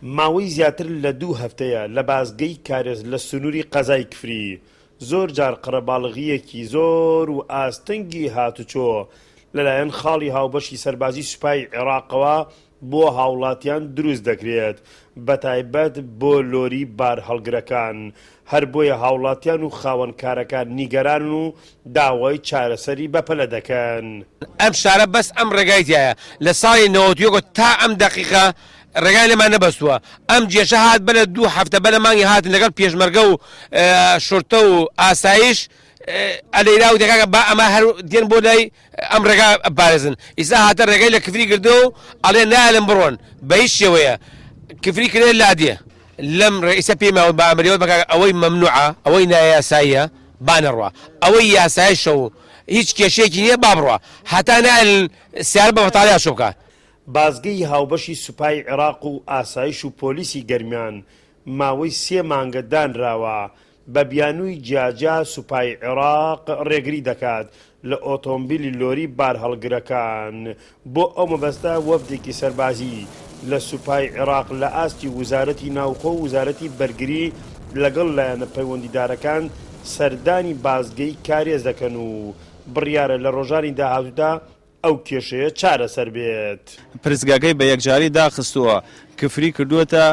ماوەی زیاتر لە 2 هەفتەیە لە بازگەی کارێز لە سنووری قەزای کفری زۆر جار قڕەباڵغیەکی زۆر و ئاستەنگی هاتوچۆ لەلایەن خاڵی هاوبەشی سەربازی سوپای عێراقەوە بۆ هاوڵاتیان دروست دەکرێت بەتایبەت بۆ لۆری بار هەڵگرەکان هەر بۆیە هاوڵاتیان و خاوەنکارەکان نیگەران و داوای چارەسەری بەپەلە دەکەن. ئەم شارە بەس ئەم ڕێگایتایە لە ساڵی 91 تا ئەم دقیقە ڕێگای لەمان نەبەستووە. ئەم جێشە هات بەلە 2 هەفتە بەلە مانگی هاتن لەگەڵ پێشمەرگە و شورتە و ئاسایش ئەلەیرا و دەکاکە با ئەمە هەر دێن بۆ لای ئەم ڕێگا بارێزن. ئیسا هاتە ڕێگای لە کفری کردو و ئەڵێ نایەن بڕۆن بە هیچ شێوەیە کفری کرێ لادێ لەم ڕئیسە پێماوە بە ئەمریەوە بکە ئەوەی مەمنوعە ئەوەی نایاساییە بانەڕوە ئەوەی یاسایشە و هیچ کێشەیەکی نییە با بڕوە هەتا نایەن سیارە بە بەتاڵیا شۆ بکە. بازگەی هاوبەشی سوپای عێراق و ئاسایش و پۆلیسی گەرمیان ماوەی 3 مانگە دانراوە بە بیانووی جیاجا سوپای عێراق ڕێگری دەکات لە ئۆتۆمبیلی لۆری بار هەڵگرەکان بۆ ئەو مەبەستە وەفدێکی سەربازی لە سوپای عێراق لە ئاستی وزارەتی ناوخۆ و وزارەتی بەرگری لەگەڵ لایەنە پەیوەندیدارەکان سەردانی بازگەی کارێز دەکەن و بڕیارە لە ڕۆژانی داهاتوودا ئەو کێشەیە چارەسەر بێت. پرسگاکەی بە یەکجاری داخستووە کفری کردووەتە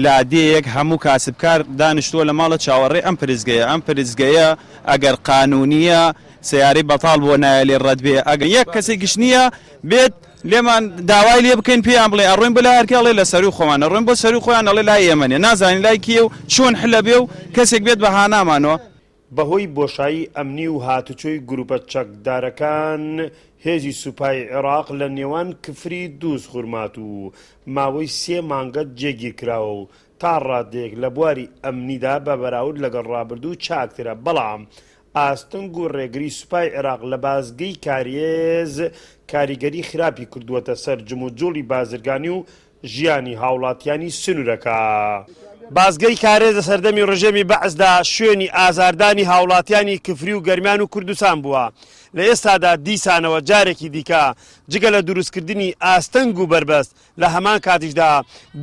لادەیەک هەموو کاسبکار دانیشتووە لە ماڵە چاوەڕێ ئەم پرزگەیە ئەگەر قانونیە سیارەی بەتاڵ بۆ نایە لێ ڕەت بێ ئەگەر یەک کەسێکیش نییە بێت لێمان داوای لێ بکەین پێیان بڵێ ئەڕۆین بە لای هەرکێڵێ لە سەری خۆمانە ڕۆین بۆ سەری خۆیان ئەڵێ لای ئێمەنێ نازانین لای کێ و چۆن حلە بێ و کەسێک بێت بە هانامانەوە. بەهۆی بۆشایی ئەمنی و هاتوچۆی گروپە چەکدارەکان هێزی سوپای عێراق لە نێوان کفری دووس خورمات و ماوەی 3 مانگە جێگیر کراوە و تا ڕادێک لە بواری ئەمنیدا بە بەراورد لەگەڵ ڕابردوو چاکترە بەڵام ئاستنگ و ڕێگری سوپای عێراق لە بازگەی کارێز کاریگەری خراپی کردووەتە سەر جموجۆڵی بازرگانی و ژیانی هاوڵاتیانی سنوورەکە. بازگەی کارێز لە سەردەمی ڕژێمی بەعزدا شوێنی ئازاردانی هاوڵاتیانی کفری و گەرمیان و کوردستان بووە. لە ئێستادا دیسانەوە جارێکی دیکە جگە لە دروستکردنی ئاستەنگ و بربەست لە هەمان کاتیشدا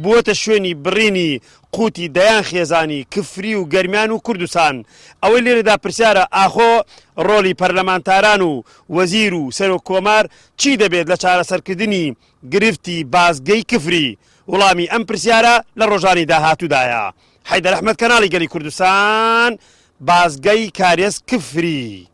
بووەتە شوێنی بڕینی قوتی دەیان خێزانی کفری و گەرمیان و کوردستان. ئەوەی لێرەدا پرسیارە ئاخۆ ڕۆلی پەرلەمانتاران و وەزیر و سەرۆک کۆمار چی دەبێت لە چارەسەرکردنی گرفتی بازگەی کفری؟ وڵامی ئەم پرسیارە لە ڕۆژانی داهاتوودایە. حەیدەر ئەحمەد کەناڵی گەلی کوردستان بازگەی کارێز کفری.